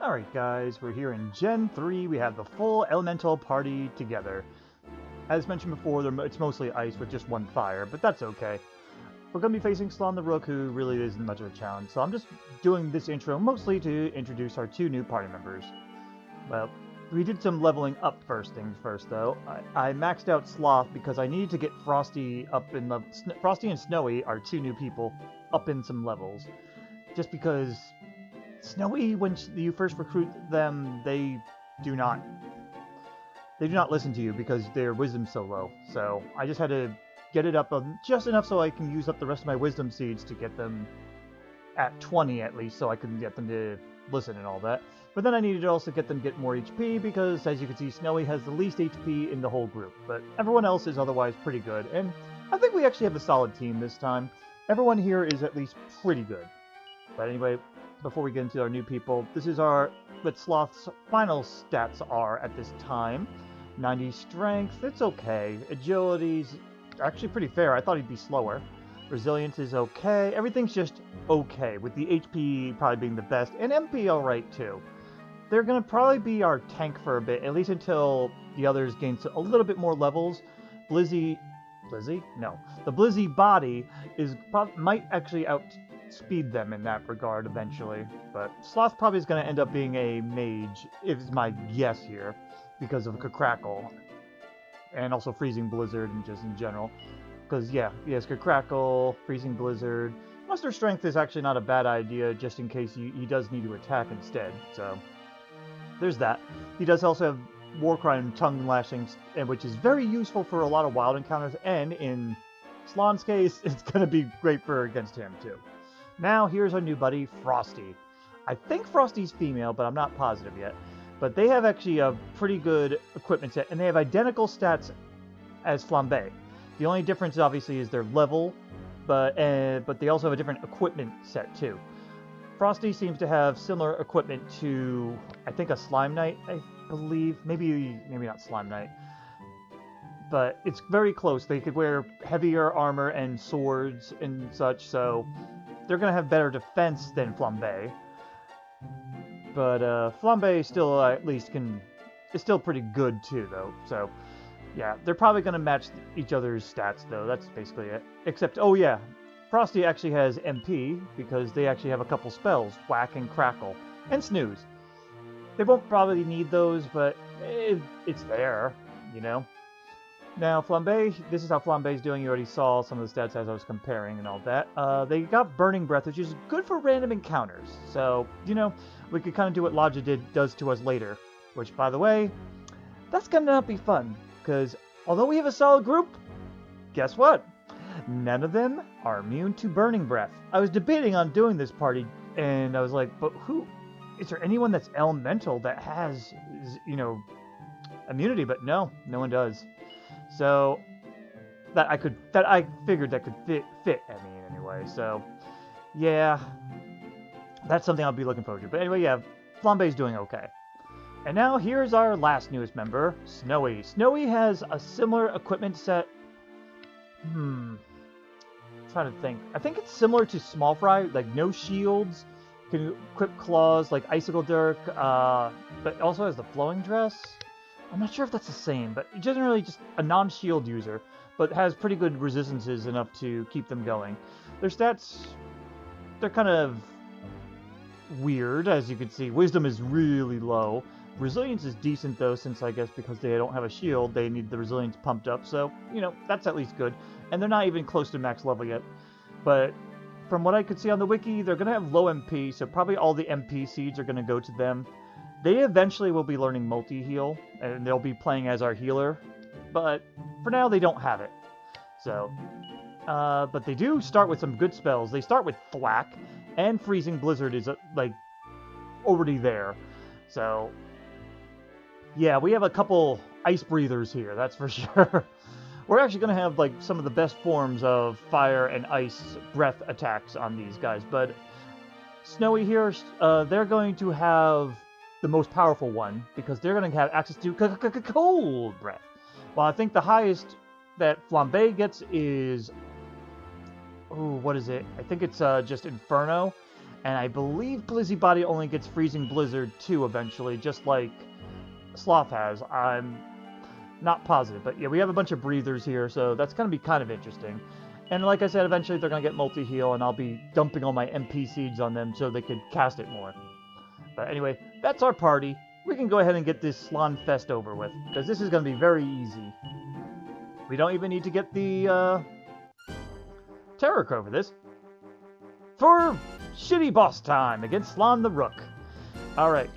Alright guys, we're here in Gen 3, we have the full elemental party together. As mentioned before, it's mostly ice with just one fire, but that's okay. We're going to be facing Slon the Rook, who really isn't much of a challenge, so I'm just doing this intro mostly to introduce our two new party members. Well, we did some leveling up first things first though. I maxed out Sloth because I needed to get Frostie up in level. Frostie and Snowy are two new people up in some levels. Just because Snowy, when you first recruit them, they do not listen to you because their wisdom's so low. So I just had to get it up just enough so I can use up the rest of my wisdom seeds to get them at 20 at least, so I can get them to listen and all that. But then I needed to also get them to get more HP because, as you can see, Snowy has the least HP in the whole group. But everyone else is otherwise pretty good, and I think we actually have a solid team this time. Everyone here is at least pretty good. But anyway, before we get into our new people, this is what Sloth's final stats are at this time. 90 strength, it's okay. Agility's actually pretty fair. I thought he'd be slower. Resilience is okay. Everything's just okay, with the HP probably being the best, and MP alright too. They're going to probably be our tank for a bit, at least until the others gain a little bit more levels. The Blizzybody might actually outspeed them in that regard eventually. But Sloth probably is going to end up being a mage, is my guess here, because of Crackle. And also Freezing Blizzard and just in general. Because, yeah, he has Crackle, Freezing Blizzard. Muster Strength is actually not a bad idea, just in case he does need to attack instead. So, there's that. He does also have Warcry and Tongue Lashing, which is very useful for a lot of wild encounters, and in Slon's case, it's going to be great against him, too. Now, here's our new buddy, Frostie. I think Frostie's female, but I'm not positive yet. But they have actually a pretty good equipment set, and they have identical stats as Flambe. The only difference, obviously, is their level, but they also have a different equipment set, too. Frostie seems to have similar equipment to, I think, a Slime Knight, I believe. Maybe not Slime Knight. But it's very close. They could wear heavier armor and swords and such, so they're going to have better defense than Flambe. But Flambe still at least is still pretty good too, though. So yeah, they're probably going to match each other's stats, though. That's basically it. Except, oh yeah, Frostie actually has MP because they actually have a couple spells: Whack and Crackle and Snooze. They won't probably need those, but it's there, you know. Now, Flambe, this is how Flambe's doing. You already saw some of the stats as I was comparing and all that. They got Burning Breath, which is good for random encounters. So, you know, we could kind of do what Ladja does to us later. Which, by the way, that's going to not be fun. Because, although we have a solid group, guess what? None of them are immune to Burning Breath. I was debating on doing this party, and I was like, but who? Is there anyone that's elemental that has, you know, immunity? But no one does. So I figured that could fit. I mean, anyway. So yeah, that's something I'll be looking forward to. But anyway, yeah, Flambe's doing okay. And now here's our last newest member, Snowy. Snowy has a similar equipment set. I'm trying to think. I think it's similar to Small Fry, like no shields, can equip claws like Icicle Dirk, but also has the flowing dress. I'm not sure if that's the same, but generally just a non-shield user, but has pretty good resistances enough to keep them going. Their stats, they're kind of weird, as you can see. Wisdom is really low. Resilience is decent, though, since I guess because they don't have a shield, they need the resilience pumped up, so, you know, that's at least good. And they're not even close to max level yet. But from what I could see on the wiki, they're going to have low MP, so probably all the MP seeds are going to go to them. They eventually will be learning multi-heal, and they'll be playing as our healer, but for now they don't have it. So, but they do start with some good spells. They start with Thwack, and Freezing Blizzard is, like, already there. So, yeah, we have a couple ice breathers here, that's for sure. We're actually going to have, like, some of the best forms of fire and ice breath attacks on these guys, but Snowy here, they're going to have the most powerful one, because they're going to have access to cold breath. Well, I think the highest that Flambe gets is... oh, what is it? I think it's just Inferno. And I believe Blizzybody only gets Freezing Blizzard too eventually, just like Sloth has. I'm not positive, but yeah, we have a bunch of breathers here, so that's going to be kind of interesting. And like I said, eventually they're going to get multi-heal, and I'll be dumping all my MP seeds on them so they could cast it more. But anyway, that's our party. We can go ahead and get this Slonfest over with, because this is going to be very easy. We don't even need to get the Terror Crow for this. For shitty boss time against Slon the Rook. Alright,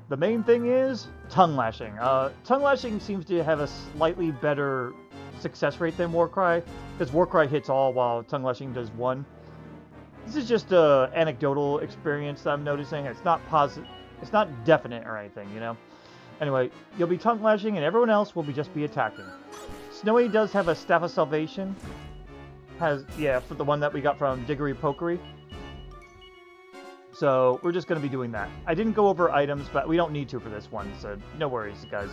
the main thing is Tongue Lashing. Tongue Lashing seems to have a slightly better success rate than Warcry, because Warcry hits all while Tongue Lashing does one. This is just a anecdotal experience that I'm noticing. It's not positive, it's not definite or anything, you know? Anyway, you'll be Tongue Lashing and everyone else will just be attacking. Snowy does have a Staff of Salvation. Yeah, for the one that we got from Diggery Pokery. So, we're just going to be doing that. I didn't go over items, but we don't need to for this one, so no worries, guys.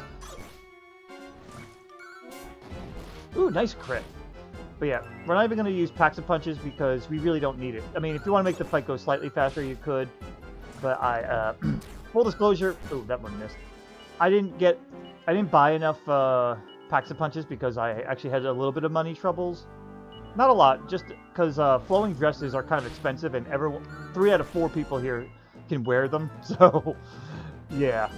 Ooh, nice crit. But yeah, we're not even going to use Packs of Punches because we really don't need it. I mean, if you want to make the fight go slightly faster, you could. But full disclosure, ooh, that one missed. I didn't buy enough Packs of Punches because I actually had a little bit of money troubles. Not a lot, just because flowing dresses are kind of expensive, and 3 out of 4 people here can wear them, so yeah.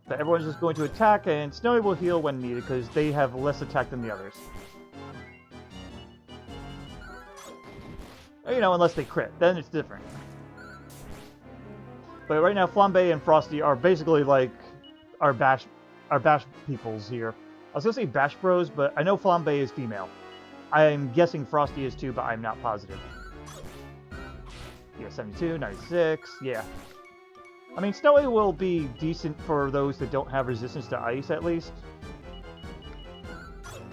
But everyone's just going to attack, and Snowy will heal when needed, because they have less attack than the others. You know, unless they crit, then it's different. But right now, Flambe and Frostie are basically like our bash peoples here. I was gonna say bash bros, but I know Flambe is female. I'm guessing Frostie is too, but I'm not positive. Yeah, 72, 96, yeah. I mean, Snowy will be decent for those that don't have resistance to ice, at least.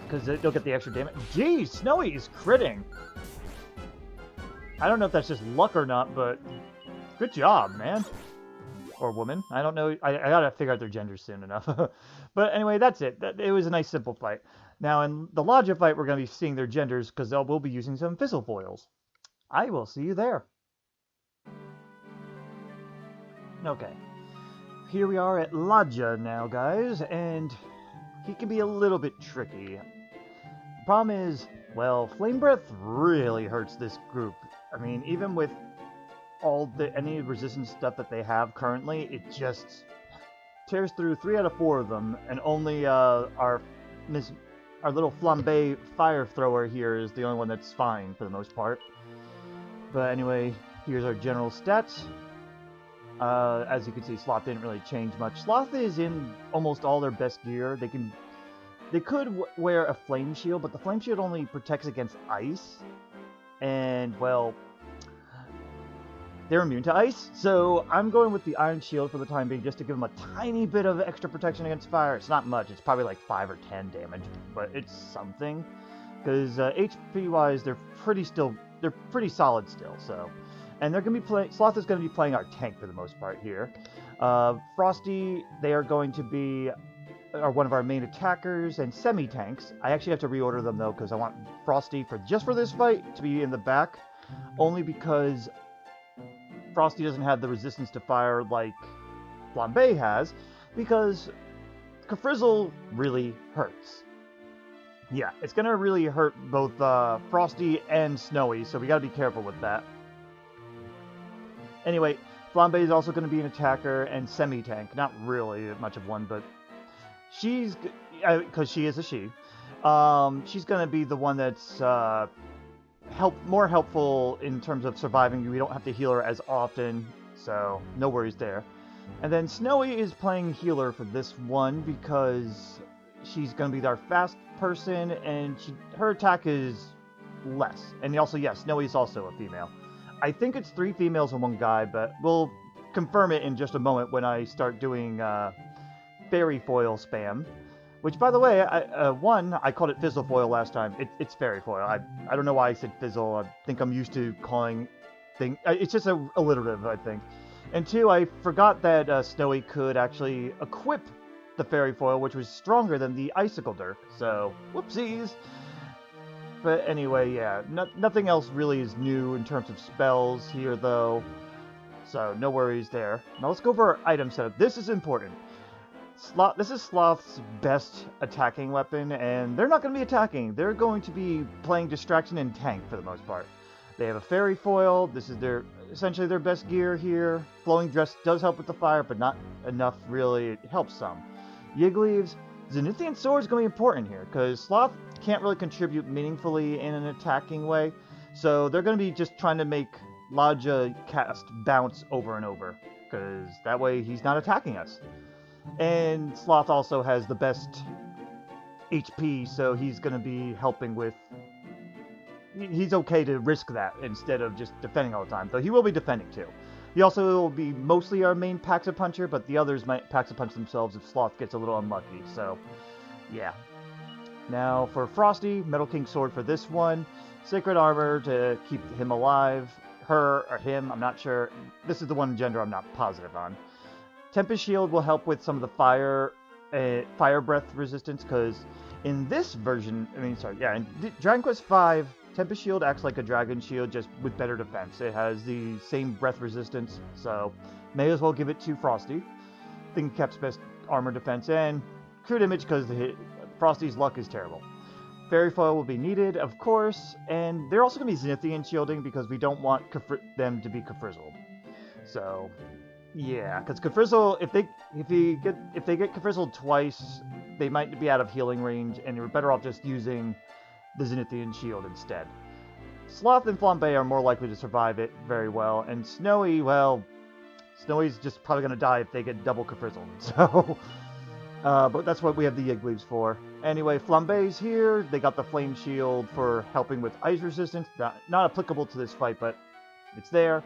Because they'll get the extra damage. Geez, Snowy is critting! I don't know if that's just luck or not, but good job, man. Or woman. I don't know. I gotta figure out their genders soon enough. But anyway, that's it. It was a nice, simple fight. Now, in the Ladja fight, we're going to be seeing their genders because we'll be using some Fizzle Foils. I will see you there. Okay. Here we are at Ladja now, guys, and he can be a little bit tricky. The problem is, well, Flame Breath really hurts this group. I mean, even with any resistance stuff that they have currently, it just tears through 3 out of 4 of them, and only our little Flambe Flamethrower here is the only one that's fine for the most part. But anyway, here's our general stats. As you can see, Sloth didn't really change much. Sloth is in almost all their best gear. They could wear a Flame Shield, but the Flame Shield only protects against ice. And, well, they're immune to ice, so I'm going with the Iron Shield for the time being, just to give them a tiny bit of extra protection against fire. It's not much, it's probably like 5 or 10 damage, but it's something. Because HP-wise, they're pretty solid still, so. And they're going to be Sloth is going to be playing our tank for the most part here. Frostie, they are going to be one of our main attackers and semi-tanks. I actually have to reorder them, though, because I want Frostie, just for this fight, to be in the back, only because Frostie doesn't have the resistance to fire like Flambe has, because Kafrizzle really hurts. Yeah, it's going to really hurt both Frostie and Snowy, so we got to be careful with that. Anyway, Flambe is also going to be an attacker and semi-tank. Not really much of one, but she's, because she is a she, she's going to be the one that's more helpful in terms of surviving. We don't have to heal her as often, so no worries there. And then Snowy is playing healer for this one because she's going to be our fast person, and her attack is less. And also, yes, Snowy is also a female. I think it's 3 females and 1 guy, but we'll confirm it in just a moment when I start doing fairy foil spam. Which, by the way, I called it Fizzle Foil last time. It's Fairy Foil. I don't know why I said Fizzle. I think I'm used to calling things. It's just a alliterative, I think. And 2, I forgot that Snowy could actually equip the Fairy Foil, which was stronger than the Icicle Dirk. So, whoopsies. But anyway, yeah, nothing else really is new in terms of spells here, though. so no worries there. Now let's go over our item setup. This is important. This is Sloth's best attacking weapon, and they're not going to be attacking. They're going to be playing distraction and tank for the most part. They have a fairy foil. This is essentially their best gear here. Flowing dress does help with the fire, but not enough really. It helps some. Yigleaves. Zenithian sword is going to be important here, because Sloth can't really contribute meaningfully in an attacking way. So they're going to be just trying to make Ladja cast bounce over and over, because that way he's not attacking us. And Sloth also has the best HP, so he's going to be helping with... He's okay to risk that instead of just defending all the time, though he will be defending too. He also will be mostly our main Pax-a-Puncher, but the others might Pax-a-Punch themselves if Sloth gets a little unlucky, so yeah. Now for Frostie, Metal King Sword for this one, Sacred Armor to keep him alive, her or him, I'm not sure. This is the one gender I'm not positive on. Tempest Shield will help with some of the fire breath resistance, because in this version, in Dragon Quest V, Tempest Shield acts like a Dragon Shield, just with better defense. It has the same breath resistance, so may as well give it to Frostie. I think it keeps best armor defense, and Crude Image, because Frostie's luck is terrible. Fairy Foil will be needed, of course, and they're also going to be Zenithian shielding, because we don't want them to be Kafrizzled. So... yeah, because Kafrizzle, if they get Kafrizzled twice, they might be out of healing range, and you're better off just using the Zenithian shield instead. Sloth and Flambe are more likely to survive it very well, and Snowy, well, Snowy's just probably going to die if they get double Kafrizzled, so... but that's what we have the Yigleaves for. Anyway, Flambe's here. They got the Flame Shield for helping with ice resistance. Not applicable to this fight, but it's there.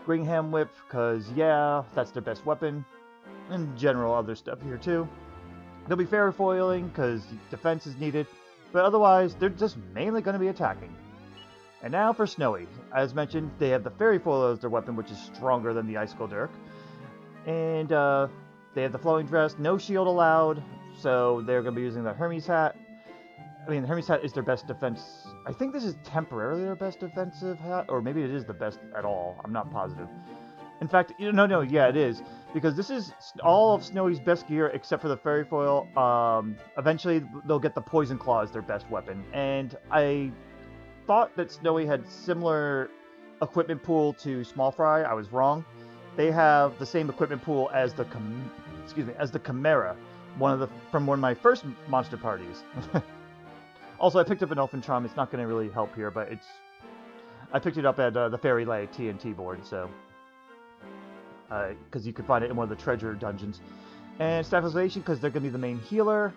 Gringham Whip, because, yeah, that's their best weapon. And general other stuff here, too. They'll be fairy foiling, because defense is needed. But otherwise, they're just mainly going to be attacking. And now for Snowy. As mentioned, they have the fairy foil as their weapon, which is stronger than the Icicle Dirk. And, they have the flowing dress, no shield allowed, so they're going to be using the Hermes hat. I mean, the Hermes hat is their best defense. I think this is temporarily their best defensive hat, or maybe it is the best at all. I'm not positive. In fact, no, yeah, it is. Because this is all of Snowy's best gear except for the fairy foil. Eventually, they'll get the Poison Claw as their best weapon. And I thought that Snowy had similar equipment pool to Small Fry. I was wrong. They have the same equipment pool as the Chimera, from one of my first monster parties. Also, I picked up an Elfin Charm. It's not going to really help here, but I picked it up at the Fairy Lay TNT board, so because you could find it in one of the treasure dungeons. And Stabilization, because they're going to be the main healer.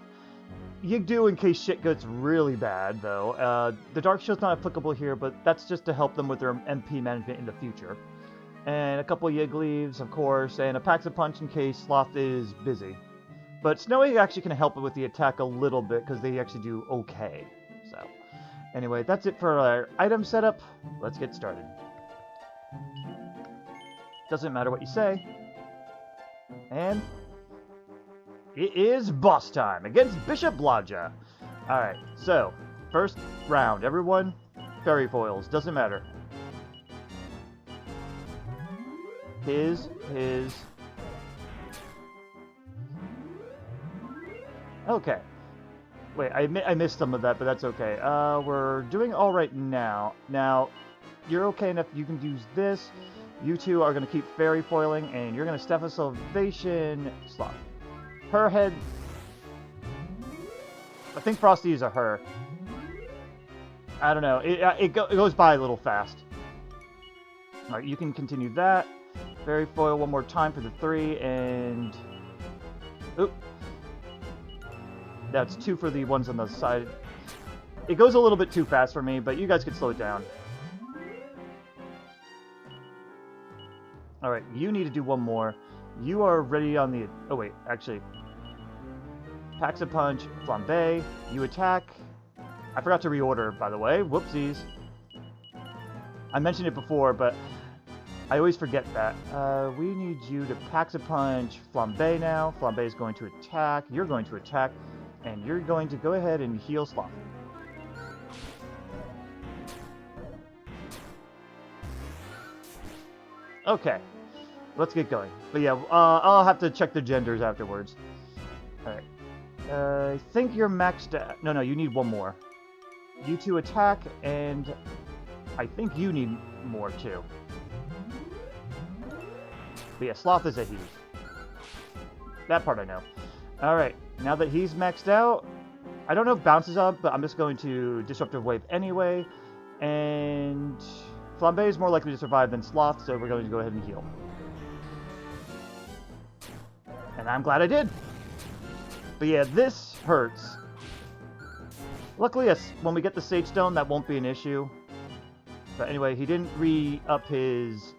Yigdu in case shit gets really bad, though. The Dark Shield's not applicable here, but that's just to help them with their MP management in the future. And a couple of Yigleaves, of course, and a Pax-a-Punch in case Sloth is busy. But Snowy actually can help it with the attack a little bit, because they actually do okay. So, anyway, that's it for our item setup. Let's get started. Doesn't matter what you say. And it is boss time against Bishop Ladja. Alright, so, first round, everyone, fairy foils, doesn't matter. His. Okay. Wait, I missed some of that, but that's okay. We're doing all right now. Now, you're okay enough, you can use this. You two are going to keep fairy foiling, and you're going to Staff of Salvation Sloth. Her head... I think Frostie is a her. I don't know. It goes by a little fast. Alright, you can continue that. Fairy foil one more time for the 3, and... oop. That's 2 for the ones on the side. It goes a little bit too fast for me, but you guys can slow it down. Alright, you need to do one more. You are ready on the... oh wait, actually. Pax-a-Punch, Flambe, you attack. I forgot to reorder, by the way. Whoopsies. I mentioned it before, but I always forget that. We need you to Pax-a-Punch Flambe now. Flambe is going to attack. You're going to attack. And you're going to go ahead and heal Sloth. Okay. let's get going. But yeah, I'll have to check the genders afterwards. Alright. I think you're maxed out. No, you need one more. You two attack, and I think you need more too. But yeah, Sloth is a he. That part I know. Alright, now that he's maxed out, I don't know if Bounce is up, but I'm just going to Disruptive Wave anyway. And Flambe is more likely to survive than Sloth, so we're going to go ahead and heal. And I'm glad I did. But yeah, this hurts. Luckily, when we get the Sage Stone, that won't be an issue. But anyway, he didn't re-up his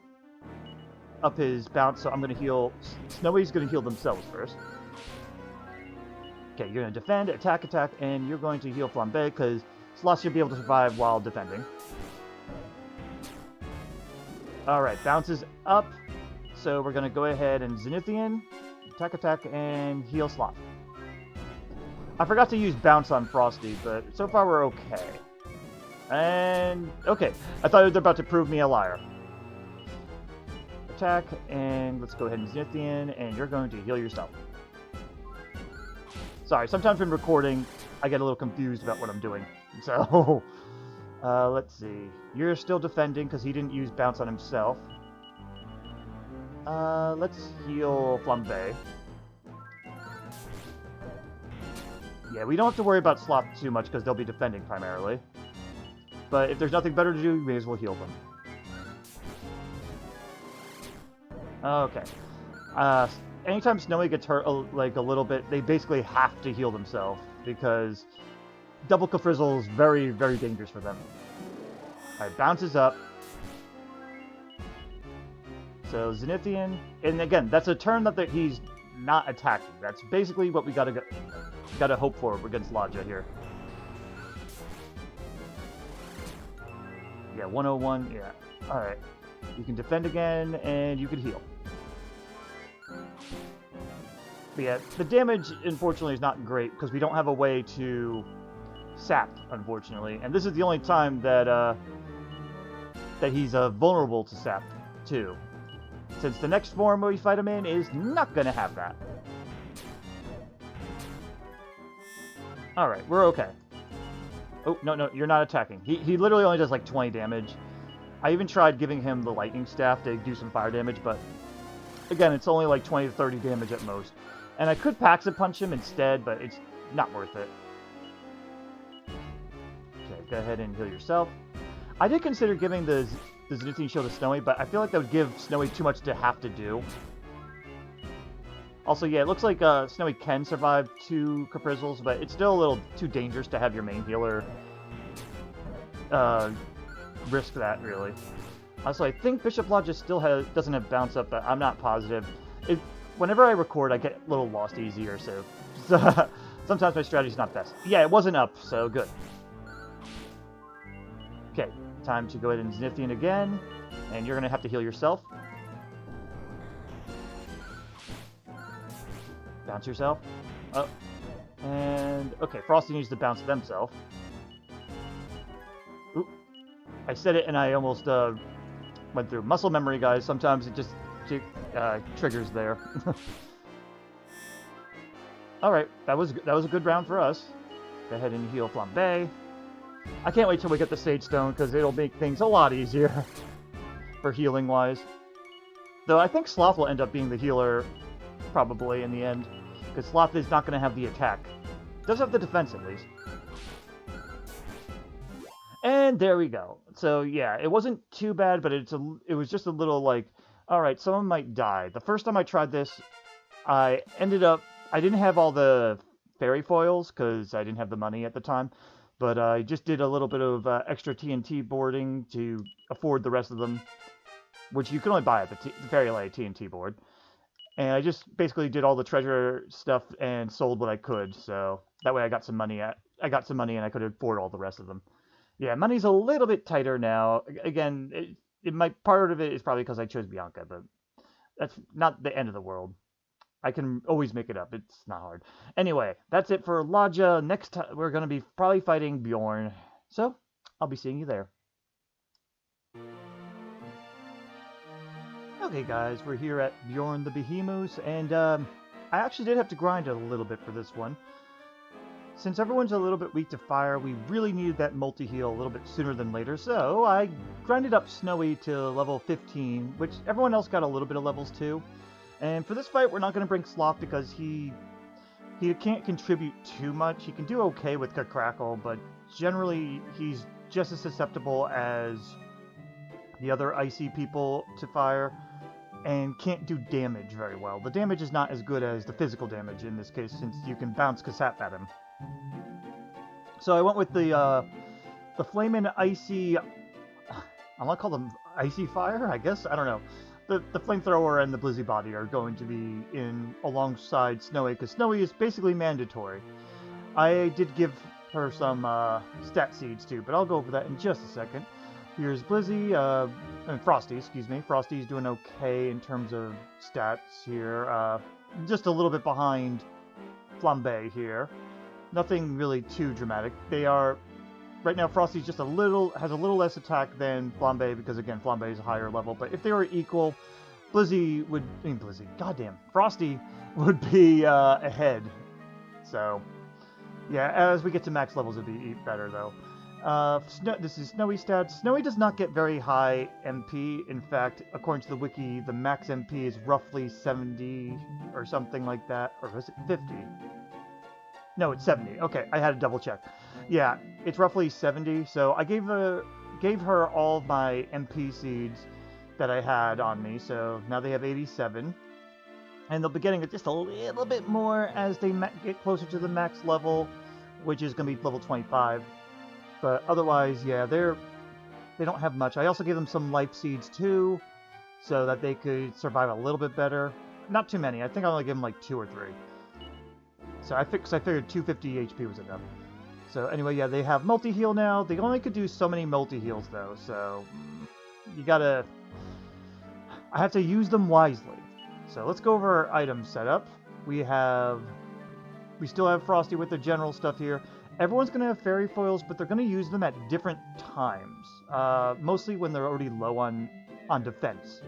bounce, so I'm going to heal. Snowy's going to heal themselves first. Okay, you're going to defend, attack, and you're going to heal Flambe, because Sloth should be able to survive while defending. Alright, bounce is up, so we're going to go ahead and Zenithian, attack, and heal Sloth. I forgot to use bounce on Frostie, but so far we're okay. And, okay, I thought they were about to prove me a liar. Attack, and let's go ahead and Zenithian, and you're going to heal yourself. Sorry, sometimes when recording, I get a little confused about what I'm doing. So, let's see. You're still defending because he didn't use bounce on himself. Let's heal Flambe. Yeah, we don't have to worry about Sloth too much because they'll be defending primarily. But if there's nothing better to do, we may as well heal them. Okay. Anytime Snowy gets hurt like a little bit, they basically have to heal themselves because double Kafrizzle is very, very dangerous for them. Alright, bounces up. So Zenithian, and again, that's a turn that he's not attacking. That's basically what we gotta hope for against Ladja here. Yeah, 101, yeah. Alright. You can defend again, and you can heal. But yeah, the damage, unfortunately, is not great, because we don't have a way to sap, unfortunately. And this is the only time that he's vulnerable to sap, too. Since the next form we fight him in is not going to have that. Alright, we're okay. Oh, no, you're not attacking. He literally only does like 20 damage. I even tried giving him the lightning staff to do some fire damage, but again, it's only like 20 to 30 damage at most. And I could Pax-a-Punch him instead, but it's not worth it. Okay, go ahead and heal yourself. I did consider giving the Zenithian Shield to Snowy, but I feel like that would give Snowy too much to have to do. Also, yeah, it looks like Snowy can survive 2 Caprizzles, but it's still a little too dangerous to have your main healer risk that, really. Also, I think Bishop Ladja still doesn't have bounce up, but I'm not positive. Whenever I record, I get a little lost easier, so sometimes my strategy's not best. Yeah, it wasn't up, so good. Okay, time to go ahead and Zenithian again, and you're going to have to heal yourself. Bounce yourself. Oh, and okay, Frostie needs to bounce themselves. Oop, I said it and I almost went through. Muscle memory, guys. Sometimes it just triggers there. Alright, that was a good round for us. Go ahead and heal Flambe. I can't wait till we get the Sage Stone, because it'll make things a lot easier for healing-wise. Though I think Sloth will end up being the healer, probably, in the end. Because Sloth is not going to have the attack. Does have the defense, at least. And there we go. So, yeah, it wasn't too bad, but it was just a little like, alright, someone might die. The first time I tried this, I didn't have all the fairy foils, because I didn't have the money at the time. But I just did a little bit of extra TNT boarding to afford the rest of them, which you can only buy at the Fairy Light TNT board. And I just basically did all the treasure stuff and sold what I could, so that way I got some money and I could afford all the rest of them. Yeah, money's a little bit tighter now. Again, part of it is probably because I chose Bianca, but that's not the end of the world. I can always make it up. It's not hard. Anyway, that's it for Ladja. Next time, we're going to be probably fighting Bjorn. So, I'll be seeing you there. Okay guys, we're here at Bjorn the Behemoth, and I actually did have to grind a little bit for this one. Since everyone's a little bit weak to fire, we really needed that multi-heal a little bit sooner than later, so I grinded up Snowy to level 15, which everyone else got a little bit of levels too. And for this fight, we're not going to bring Sloth because he can't contribute too much. He can do okay with Crackle, but generally he's just as susceptible as the other icy people to fire, and can't do damage very well. The damage is not as good as the physical damage in this case, since you can bounce Kasap at him. So I went with the Flamin' Icy... I want to call them Icy Fire, I guess? I don't know. The Flamethrower and the Blizzybody are going to be in alongside Snowy, because Snowy is basically mandatory. I did give her some stat seeds too, but I'll go over that in just a second. Here's Blizzy, Frostie, excuse me. Frostie's doing okay in terms of stats here. Just a little bit behind Flambe here. Nothing really too dramatic. They are... Right now, Frostie's just has a little less attack than Flambe, because again, Flambe is a higher level. But if they were equal, Frostie would be ahead. So, yeah, as we get to max levels, it'd be better though. This is Snowy stats. Snowy does not get very high MP. In fact, according to the wiki, the max MP is roughly 70 or something like that. Or is it 50? No, it's 70. Okay, I had to double check. Yeah, it's roughly 70. So I gave her all of my MP seeds that I had on me. So now they have 87. And they'll be getting just a little bit more as they get closer to the max level, which is going to be level 25. But otherwise, yeah, they don't have much. I also gave them some life seeds too, so that they could survive a little bit better. Not too many. I think I only gave them like 2 or 3. So I figured 250 HP was enough. So anyway, yeah, they have multi-heal now. They only could do so many multi-heals though, so you gotta... I have to use them wisely. So let's go over our item setup. We still have Frostie with the general stuff here. Everyone's going to have fairy foils, but they're going to use them at different times. Mostly when they're already low on defense.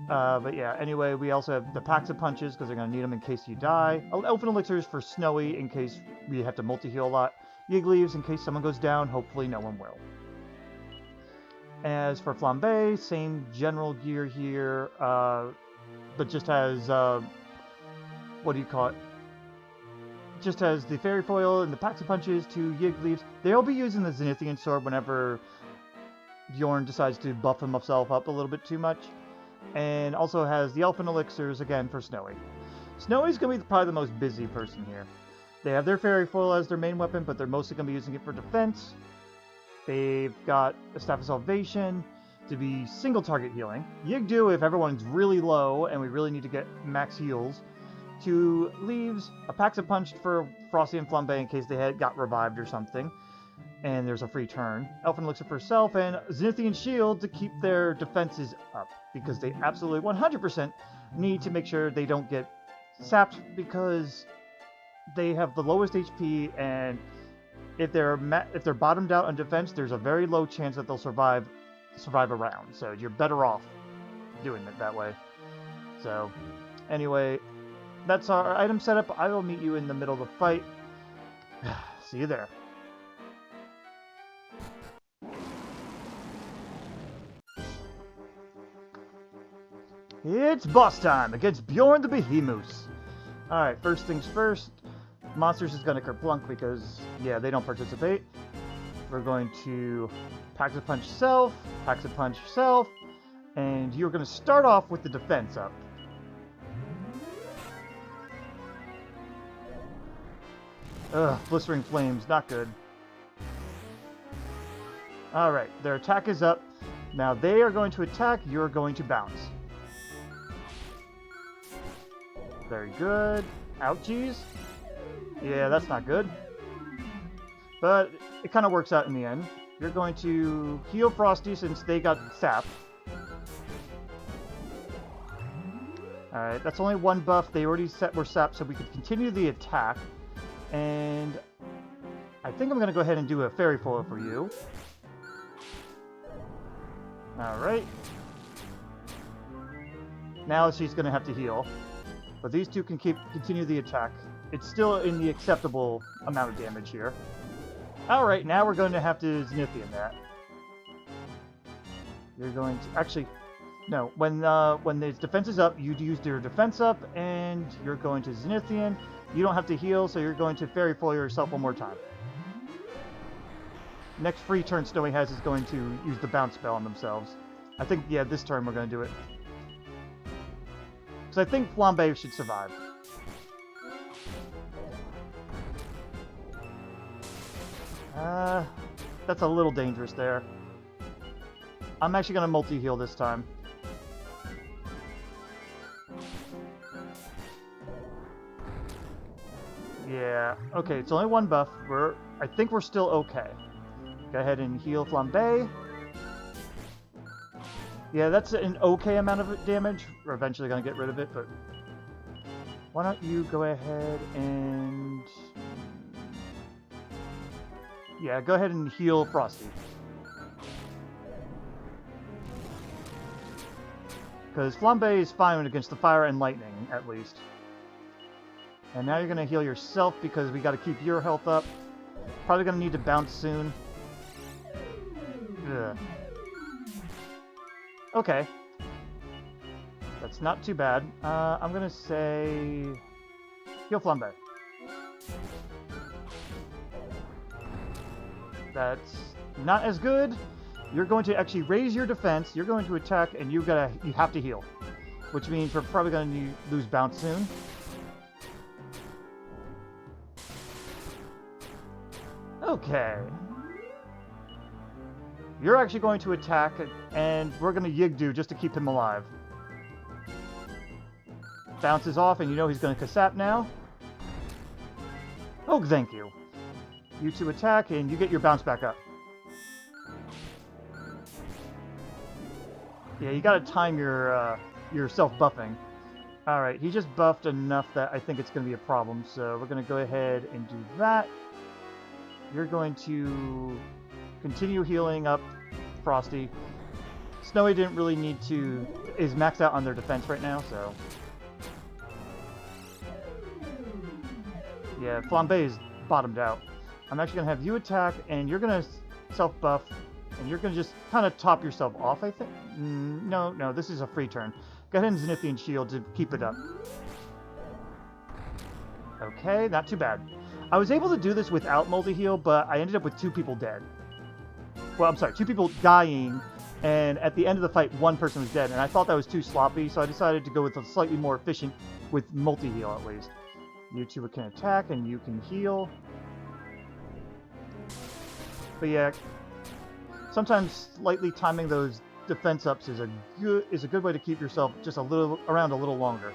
But yeah, anyway, we also have the packs of punches, because they're going to need them in case you die. Elfin elixirs for Snowy, in case we have to multi-heal a lot. Yig leaves, in case someone goes down. Hopefully no one will. As for Flambe, same general gear here, but just has, what do you call it? Just has the fairy foil and the packs of punches, 2 Yig leaves. They'll be using the Zenithian sword whenever Bjorn decides to buff himself up a little bit too much. And also has the Elfin elixirs again for Snowy. Snowy's going to be probably the most busy person here. They have their fairy foil as their main weapon, but they're mostly going to be using it for defense. They've got a Staff of Salvation to be single target healing. Yigdu if everyone's really low and we really need to get max heals. 2 leaves, a Packs of Punch for Frostie and Flambe in case they got revived or something. And there's a free turn. Elfin Elixir for self, and Zenithian Shield to keep their defenses up. Because they absolutely 100% need to make sure they don't get sapped, because they have the lowest HP, and if they're bottomed out on defense, there's a very low chance that they'll survive a round. So you're better off doing it that way. So, anyway... That's our item setup. I will meet you in the middle of the fight. See you there. It's boss time against Bjorn the Behemoth. Alright, first things first. Monsters is going to kerplunk because, yeah, they don't participate. We're going to Packs of Punch self, Packs of Punch self, and you're going to start off with the defense up. Ugh, Blistering Flames, not good. Alright, their attack is up. Now they are going to attack, you're going to bounce. Very good. Ouchies. Yeah, that's not good. But it kind of works out in the end. You're going to heal Frostie since they got sapped. Alright, that's only 1 buff. They already were sapped, so we could continue the attack. And I think I'm going to go ahead and do a fairy foil for you. Alright. Now she's going to have to heal. But these two can continue the attack. It's still in the acceptable amount of damage here. Alright, now we're going to have to Zenithian that. You're going to... Actually, no. When the defense is up, you use your defense up, and you're going to Zenithian. You don't have to heal, so you're going to Fairy Foil yourself one more time. Next free turn Snowy has is going to use the bounce spell on themselves. I think, yeah, this turn we're going to do it. So I think Flambe should survive. That's a little dangerous there. I'm actually going to multi-heal this time. Yeah, okay, it's only one buff. I think we're still okay. Go ahead and heal Flambe. Yeah, that's an okay amount of damage. We're eventually going to get rid of it, but... Why don't you go ahead and... Yeah, go ahead and heal Frostie. Because Flambe is fine against the fire and lightning, at least. And now you're going to heal yourself because we got to keep your health up. Probably going to need to bounce soon. Ugh. Okay. That's not too bad. I'm going to say... Heal Flambe. That's not as good. You're going to actually raise your defense, you're going to attack, and you have to heal. Which means we're probably going to lose bounce soon. Okay. You're actually going to attack, and we're going to Yigdu just to keep him alive. Bounces off, and you know he's going to Kasap now. Oh, thank you. You two attack, and you get your bounce back up. Yeah, you gotta time your self-buffing. Alright, he just buffed enough that I think it's gonna be a problem, so we're gonna go ahead and do that. You're going to continue healing up Frostie. Snowy didn't really need to... is maxed out on their defense right now, so... Yeah, Flambe is bottomed out. I'm actually going to have you attack, and you're going to self-buff, and you're going to just kind of top yourself off, I think? No, this is a free turn. Go ahead and Zenithian Shield to keep it up. Okay, not too bad. I was able to do this without multi-heal, but I ended up with 2 people dead. Well, I'm sorry, 2 people dying, and at the end of the fight, 1 person was dead, and I thought that was too sloppy, so I decided to go with a slightly more efficient with multi-heal, at least. You 2 can attack, and you can heal. But yeah, sometimes slightly timing those defense ups is a good way to keep yourself just around a little longer.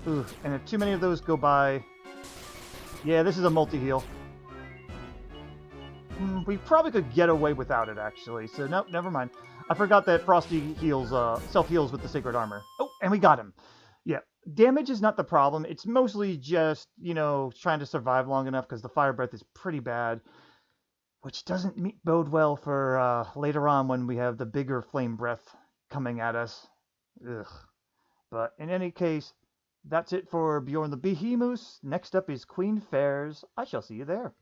Ooh, and if too many of those go by... Yeah, this is a multi-heal. We probably could get away without it, actually, so nope, never mind. I forgot that Frostie heals, self-heals with the Sacred Armor. Oh, and we got him! Yeah, damage is not the problem. It's mostly just, you know, trying to survive long enough because the Fire Breath is pretty bad. Which doesn't bode well for later on when we have the bigger Flame Breath coming at us. Ugh. But in any case, that's it for Bjorn the Behemoth. Next up is Queen Fairs. I shall see you there.